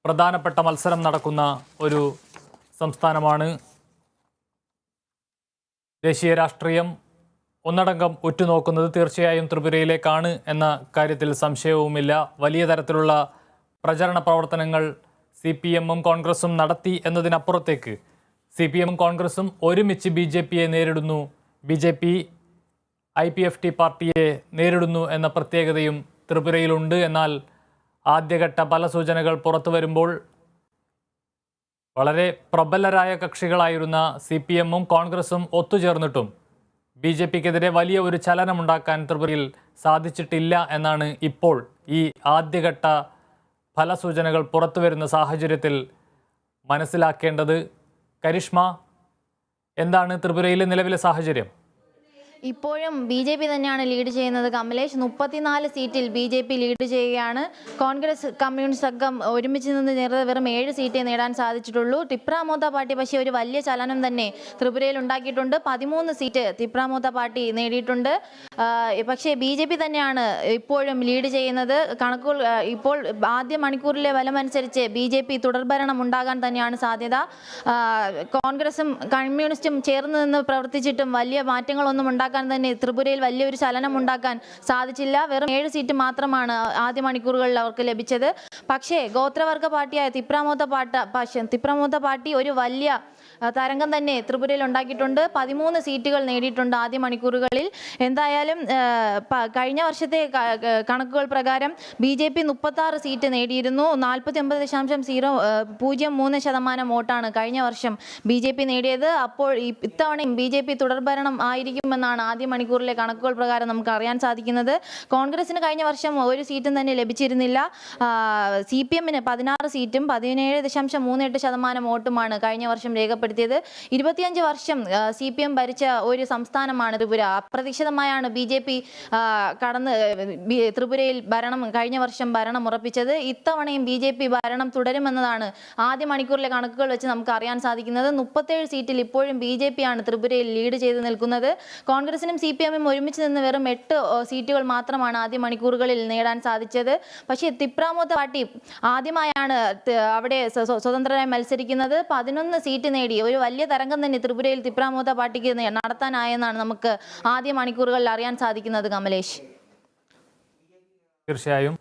പ്രധാനപ്പെട്ട മത്സരം നടക്കുന്ന ഒരു സംസ്ഥാനമാണ്. ദേശീയ രാഷ്ട്രീയം ഒന്നടങ്കം ഉറ്റുനോക്കുന്നത് തീർച്ചയായും ത്രിപുരയിലേക്കാണ് എന്ന കാര്യത്തിൽ സംശയവുമില്ല. വലിയ തരത്തിലുള്ള പ്രചരണ പ്രവർത്തനങ്ങൾ CPM-ഉം കോൺഗ്രസും നടത്തി എന്നതിനപ്പുറത്തേക്ക് CPM-ഉം കോൺഗ്രസും ഒരുമിച്ച് BJP-യെ നേരിടുന്നു, BJP IPFT പാർട്ടിയെ നേരിടുന്നു എന്ന പ്രത്യേകതയും ത്രിപുരയിലുണ്ട്. എന്നാൽ ആദ്യഘട്ട പല സൂചനകൾ പുറത്തു വരുമ്പോൾ വളരെ പ്രബലരായ കക്ഷികളായിരുന്ന CPM-ഉം കോൺഗ്രസും ഒത്തുചേർന്നിട്ടും BJP-ക്കെതിരെ വലിയ ഒരു ചലനമുണ്ടാക്കാൻ ത്രിപുരയിൽ സാധിച്ചിട്ടില്ല എന്നാണ് ഇപ്പോൾ ഈ ആദ്യഘട്ട ഫലസൂചനകൾ പുറത്തു വരുന്ന സാഹചര്യത്തിൽ മനസ്സിലാക്കേണ്ടത്. കരിഷ്മ, എന്താണ് ത്രിപുരയിലെ നിലവിലെ സാഹചര്യം? ഇപ്പോഴും BJP തന്നെയാണ് ലീഡ് ചെയ്യുന്നത്. കമലേഷ് 34 സീറ്റിൽ BJP ലീഡ് ചെയ്യുകയാണ്. കോൺഗ്രസ് കമ്മ്യൂണിസ്റ്റ് സംഘം ഒരുമിച്ച് നിന്ന് നേരിട്ട് വെറും 7 സീറ്റേ നേടാൻ സാധിച്ചിട്ടുള്ളൂ. തിപ്രാമോത്ത പാർട്ടി പക്ഷേ ഒരു വലിയ ചലനം തന്നെ ത്രിപുരയിൽ ഉണ്ടാക്കിയിട്ടുണ്ട്. 13 സീറ്റ് തിപ്രാമോത്ത പാർട്ടി നേടിയിട്ടുണ്ട്. പക്ഷേ BJP തന്നെയാണ് ഇപ്പോഴും ലീഡ് ചെയ്യുന്നത്. കണക്കുകൾ ഇപ്പോൾ ആദ്യ മണിക്കൂറിലെ ഫലമനുസരിച്ച് BJP തുടർഭരണം ഉണ്ടാകാൻ തന്നെയാണ് സാധ്യത. കോൺഗ്രസും കമ്മ്യൂണിസ്റ്റും ചേർന്ന് നിന്ന് പ്രവർത്തിച്ചിട്ടും വലിയ മാറ്റങ്ങളൊന്നും ഉണ്ടാക്കാൻ തന്നെ ത്രിപുരയിൽ വലിയൊരു ചലനം ഉണ്ടാക്കാൻ സാധിച്ചില്ല. വെറും 7 സീറ്റ് മാത്രമാണ് ആദ്യ മണിക്കൂറുകളിൽ അവർക്ക് ലഭിച്ചത്. പക്ഷേ ഗോത്രവർഗ പാർട്ടിയായ തിപ്രാമോത്ത പാർട്ടി ഒരു വലിയ തരംഗം തന്നെ ത്രിപുരയിൽ ഉണ്ടാക്കിയിട്ടുണ്ട്. 13 സീറ്റുകൾ നേടിയിട്ടുണ്ട് ആദ്യ മണിക്കൂറുകളിൽ. എന്തായാലും കഴിഞ്ഞ വർഷത്തെ കണക്കുകൾ പ്രകാരം BJP 36 സീറ്റ് നേടിയിരുന്നു. 49.03% വോട്ടാണ് കഴിഞ്ഞ വർഷം BJP നേടിയത്. അപ്പോൾ ഇത്തവണയും BJP തുടർഭരണം ആയിരിക്കുമെന്നാണ് ആദ്യ മണിക്കൂറിലെ കണക്കുകൾ പ്രകാരം നമുക്ക് അറിയാൻ സാധിക്കുന്നത്. കോൺഗ്രസിന് കഴിഞ്ഞ വർഷം ഒരു സീറ്റും തന്നെ ലഭിച്ചിരുന്നില്ല. CPM-ന് 16 സീറ്റും 17.38% വോട്ടുമാണ് കഴിഞ്ഞ വർഷം രേഖപ്പെടുത്തിയത്. 25 വർഷം CPM ഭരിച്ച ഒരു സംസ്ഥാനമാണ് ത്രിപുര. അപ്രതീക്ഷിതമായാണ് BJP ത്രിപുരയിൽ കഴിഞ്ഞ വർഷം ഭരണം ഉറപ്പിച്ചത്. ഇത്തവണയും BJP ഭരണം തുടരുമെന്നതാണ് ആദ്യ മണിക്കൂറിലെ കണക്കുകൾ വെച്ച് നമുക്ക് അറിയാൻ സാധിക്കുന്നത്. 37 സീറ്റിൽ ഇപ്പോഴും BJP ആണ് ത്രിപുരയിൽ ലീഡ് ചെയ്ത് നിൽക്കുന്നത്. കോൺഗ്രസിനും CPM-ഉം ഒരുമിച്ച് നിന്ന് വെറും 8 സീറ്റുകൾ മാത്രമാണ് ആദ്യ മണിക്കൂറുകളിൽ നേടാൻ സാധിച്ചത്. പക്ഷേ തിപ്രാമോത്ത പാർട്ടി ആദ്യമായാണ് അവിടെ സ്വതന്ത്രരായി മത്സരിക്കുന്നത്. 11 സീറ്റ് നേടി ഒരു വലിയ തരംഗം തന്നെ ത്രിപുരയിൽ തിപ്രാമോത്ത പാർട്ടിക്ക് നടത്താനായെന്നാണ് നമുക്ക് ആദ്യ മണിക്കൂറുകളിൽ അറിയാൻ സാധിക്കുന്നത്. കമലേഷ്, തീർച്ചയായും.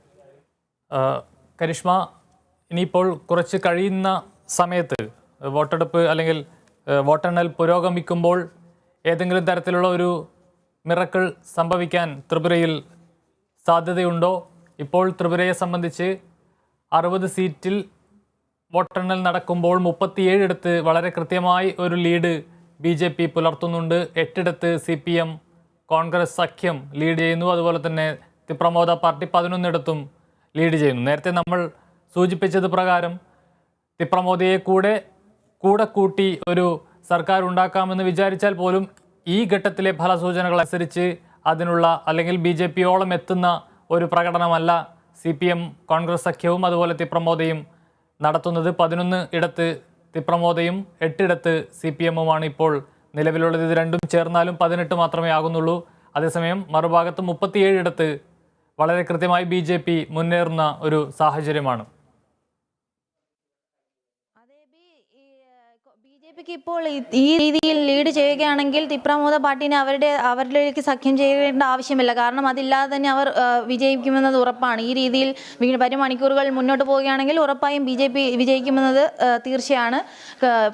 കരിഷ്മ, ഇനിയിപ്പോൾ കുറച്ച് കഴിയുന്ന സമയത്ത് വോട്ടെടുപ്പ് അല്ലെങ്കിൽ വോട്ടെണ്ണൽ പുരോഗമിക്കുമ്പോൾ ഏതെങ്കിലും തരത്തിലുള്ള ഒരു മിറക്കിൾ സംഭവിക്കാൻ ത്രിപുരയിൽ സാധ്യതയുണ്ടോ? ഇപ്പോൾ ത്രിപുരയെ സംബന്ധിച്ച് 60 സീറ്റിൽ വോട്ടെണ്ണൽ നടക്കുമ്പോൾ 37 വളരെ കൃത്യമായി ഒരു ലീഡ് BJP പുലർത്തുന്നുണ്ട്. 8 CPM കോൺഗ്രസ് സഖ്യം ലീഡ് ചെയ്യുന്നു. അതുപോലെ തന്നെ തിപ്രമോദ പാർട്ടി 11 ലീഡ് ചെയ്യുന്നു. നേരത്തെ നമ്മൾ സൂചിപ്പിച്ചത് പ്രകാരം തിപ്രമോദയെ കൂടെ കൂട്ടി ഒരു സർക്കാർ ഉണ്ടാക്കാമെന്ന് വിചാരിച്ചാൽ പോലും ഈ ഘട്ടത്തിലെ ഫലസൂചനകൾ അനുസരിച്ച് അതിനുള്ള അല്ലെങ്കിൽ BJP-യോളം എത്തുന്ന ഒരു പ്രകടനമല്ല CPM കോൺഗ്രസ് സഖ്യവും അതുപോലെ തിപ്രമോദയും നടത്തുന്നത്. 11 തിപ്രമോദയും 8 CPM-ഉമാണ് ഇപ്പോൾ നിലവിലുള്ളത്. ഇത് രണ്ടും ചേർന്നാലും 18 മാത്രമേ ആകുന്നുള്ളൂ. അതേസമയം മറുഭാഗത്ത് 37 വളരെ കൃത്യമായി BJP മുന്നേറുന്ന ഒരു സാഹചര്യമാണ്. BJPക്ക് ഇപ്പോൾ ഈ രീതിയിൽ ലീഡ് ചെയ്യുകയാണെങ്കിൽ തിപ്രാമോദ പാർട്ടിനെ അവരിലേക്ക് സഖ്യം ചെയ്യേണ്ട ആവശ്യമില്ല. കാരണം അതില്ലാതെ തന്നെ അവർ വിജയിക്കുമെന്നത് ഉറപ്പാണ്. ഈ രീതിയിൽ വരും മണിക്കൂറുകൾ മുന്നോട്ട് പോവുകയാണെങ്കിൽ ഉറപ്പായും BJP വിജയിക്കുമെന്നത് തീർച്ചയാണ്.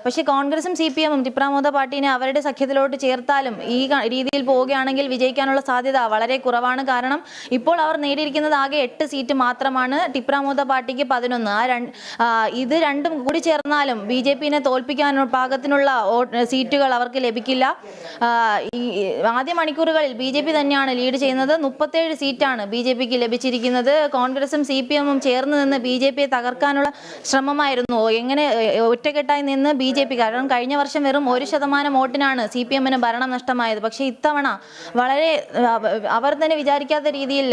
പക്ഷേ കോൺഗ്രസും CPM-ഉം തിപ്രാമോദ പാർട്ടിനെ അവരുടെ സഖ്യത്തിലോട്ട് ചേർത്താലും ഈ രീതിയിൽ പോവുകയാണെങ്കിൽ വിജയിക്കാനുള്ള സാധ്യത വളരെ കുറവാണ്. കാരണം ഇപ്പോൾ അവർ നേടിയിരിക്കുന്നത് ആകെ 8 സീറ്റ് മാത്രമാണ്. തിപ്രാമോദ പാർട്ടിക്ക് 11. ഇത് രണ്ടും കൂടി ചേർന്നാലും BJP-നെ തോൽപ്പിക്കാനുള്ള പാകത്തിനുള്ള സീറ്റുകൾ അവർക്ക് ലഭിക്കില്ല. ആദ്യ മണിക്കൂറുകളിൽ BJP തന്നെയാണ് ലീഡ് ചെയ്യുന്നത്. 37 സീറ്റാണ് BJPക്ക് ലഭിച്ചിരിക്കുന്നത്. കോൺഗ്രസും CPM-ഉം ചേർന്ന് നിന്ന് BJP-യെ തകർക്കാനുള്ള ശ്രമമായിരുന്നു. എങ്ങനെ ഒറ്റക്കെട്ടായി നിന്ന് BJP, കാരണം കഴിഞ്ഞ വർഷം വെറും 1% വോട്ടിനാണ് CPM-ന് ഭരണം നഷ്ടമായത്. പക്ഷേ ഇത്തവണ വളരെ അവർ തന്നെ വിചാരിക്കാത്ത രീതിയിൽ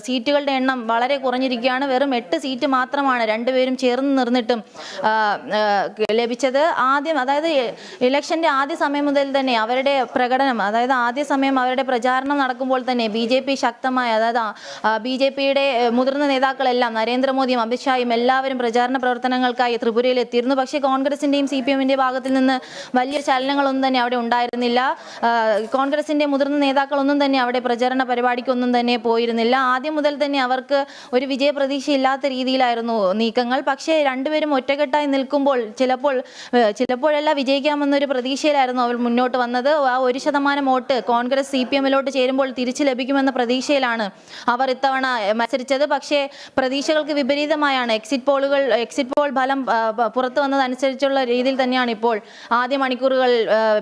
സീറ്റുകളുടെ എണ്ണം വളരെ കുറഞ്ഞിരിക്കുകയാണ്. വെറും 8 സീറ്റ് മാത്രമാണ് രണ്ടുപേരും ചേർന്ന് നിർന്നിട്ടും ലഭിച്ചത്. ആദ്യം അതായത് അതായത് ഇലക്ഷൻ്റെ ആദ്യ സമയം മുതൽ തന്നെ അവരുടെ പ്രകടനം, അതായത് ആദ്യ സമയം അവരുടെ പ്രചാരണം നടക്കുമ്പോൾ തന്നെ BJP ശക്തമായ, അതായത് BJPയുടെ മുതിർന്ന നേതാക്കളെല്ലാം നരേന്ദ്രമോദിയും അമിത്ഷായും എല്ലാവരും പ്രചാരണ പ്രവർത്തനങ്ങൾക്കായി ത്രിപുരയിൽ എത്തിയിരുന്നു. പക്ഷേ കോൺഗ്രസിൻ്റെയും CPM-ൻ്റെ ഭാഗത്തിൽ നിന്ന് വലിയ ചലനങ്ങളൊന്നും തന്നെ അവിടെ ഉണ്ടായിരുന്നില്ല. കോൺഗ്രസിൻ്റെ മുതിർന്ന നേതാക്കളൊന്നും തന്നെ അവിടെ പ്രചാരണ പരിപാടിക്കൊന്നും തന്നെ പോയിരുന്നില്ല. ആദ്യം മുതൽ തന്നെ അവർക്ക് ഒരു വിജയപ്രതീക്ഷയില്ലാത്ത രീതിയിലായിരുന്നു നീക്കങ്ങൾ. പക്ഷേ രണ്ടുപേരും ഒറ്റക്കെട്ടായി നിൽക്കുമ്പോൾ ചിലപ്പോഴെല്ലാം വിജയിക്കാമെന്നൊരു പ്രതീക്ഷയിലായിരുന്നു അവർ മുന്നോട്ട് വന്നത്. ആ 1% വോട്ട് കോൺഗ്രസ് CPM-ലോട്ട് ചേരുമ്പോൾ തിരിച്ചു ലഭിക്കുമെന്ന പ്രതീക്ഷയിലാണ് അവർ ഇത്തവണ മത്സരിച്ചത്. പക്ഷേ പ്രതീക്ഷകൾക്ക് വിപരീതമായാണ് എക്സിറ്റ് പോൾ ഫലം പുറത്തു വന്നതനുസരിച്ചുള്ള രീതിയിൽ തന്നെയാണ് ഇപ്പോൾ ആദ്യ മണിക്കൂറുകൾ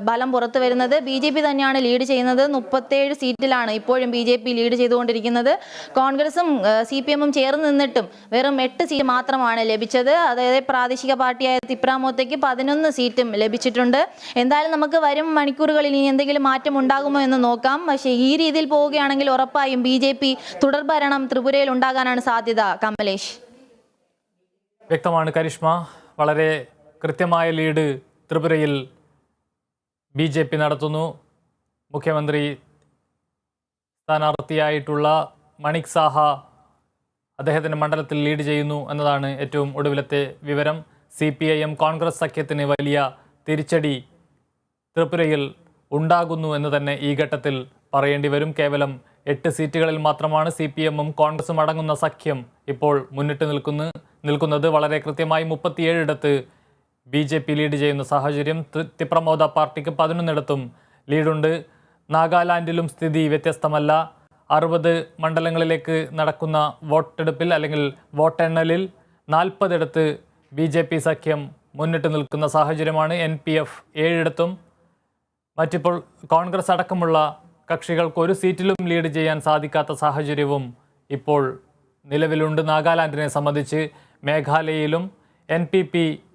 ഫലം പുറത്തു വരുന്നത്. BJP തന്നെയാണ് ലീഡ് ചെയ്യുന്നത്. 37 സീറ്റിലാണ് ഇപ്പോഴും BJP ലീഡ് ചെയ്തുകൊണ്ടിരിക്കുന്നത്. കോൺഗ്രസും CPM-ഉം ചേർന്ന് നിന്നിട്ടും വെറും 8 സീറ്റ് മാത്രമാണ് ലഭിച്ചത്. അതായത് പ്രാദേശിക പാർട്ടിയായ തിപ്രാമോത്തയ്ക്ക് 11 സീറ്റും ലഭിച്ചിട്ടുണ്ട്. എന്തായാലും നമുക്ക് വരും മണിക്കൂറുകളിൽ ഇനി എന്തെങ്കിലും മാറ്റം ഉണ്ടാകുമോ എന്ന് നോക്കാം. പക്ഷേ ഈ രീതിയിൽ പോവുകയാണെങ്കിൽ ഉറപ്പായും BJP തുടർഭരണം ത്രിപുരയിൽ ഉണ്ടാകാനാണ് സാധ്യത. കമലേഷ്, വ്യക്തമാണ് കരിഷ്മ. വളരെ കൃത്യമായ ലീഡ് ത്രിപുരയിൽ BJP നടത്തുന്നു. മുഖ്യമന്ത്രി സ്ഥാനാർത്ഥിയായിട്ടുള്ള മണിക് സാഹ അദ്ദേഹത്തിൻ്റെ മണ്ഡലത്തിൽ ലീഡ് ചെയ്യുന്നു എന്നതാണ് ഏറ്റവും ഒടുവിലത്തെ വിവരം. CPIM കോൺഗ്രസ് സഖ്യത്തിന് വലിയ തിരിച്ചടി ത്രിപുരയിൽ ഉണ്ടാകുന്നു എന്ന് തന്നെ ഈ ഘട്ടത്തിൽ പറയേണ്ടി വരും. കേവലം 8 സീറ്റുകളിൽ മാത്രമാണ് CPM-ഉം കോൺഗ്രസും അടങ്ങുന്ന സഖ്യം ഇപ്പോൾ മുന്നിട്ട് നിൽക്കുന്നത്. വളരെ കൃത്യമായി 37 ഇടത്ത് BJP ലീഡ് ചെയ്യുന്ന സാഹചര്യം. തിപ്രമോദ പാർട്ടിക്ക് 11 ലീഡുണ്ട്. നാഗാലാൻഡിലും സ്ഥിതി വ്യത്യസ്തമല്ല. 60 മണ്ഡലങ്ങളിലേക്ക് നടക്കുന്ന വോട്ടെടുപ്പിൽ അല്ലെങ്കിൽ വോട്ടെണ്ണലിൽ 40 BJP സഖ്യം മുന്നിട്ട് നിൽക്കുന്ന സാഹചര്യമാണ്. NPF 7 മറ്റിപ്പോൾ കോൺഗ്രസ് അടക്കമുള്ള കക്ഷികൾക്ക് ഒരു സീറ്റിലും ലീഡ് ചെയ്യാൻ സാധിക്കാത്ത സാഹചര്യവും ഇപ്പോൾ നിലവിലുണ്ട്. നാഗാലാൻഡിനെ സംബന്ധിച്ച് മേഘാലയയിലും NPP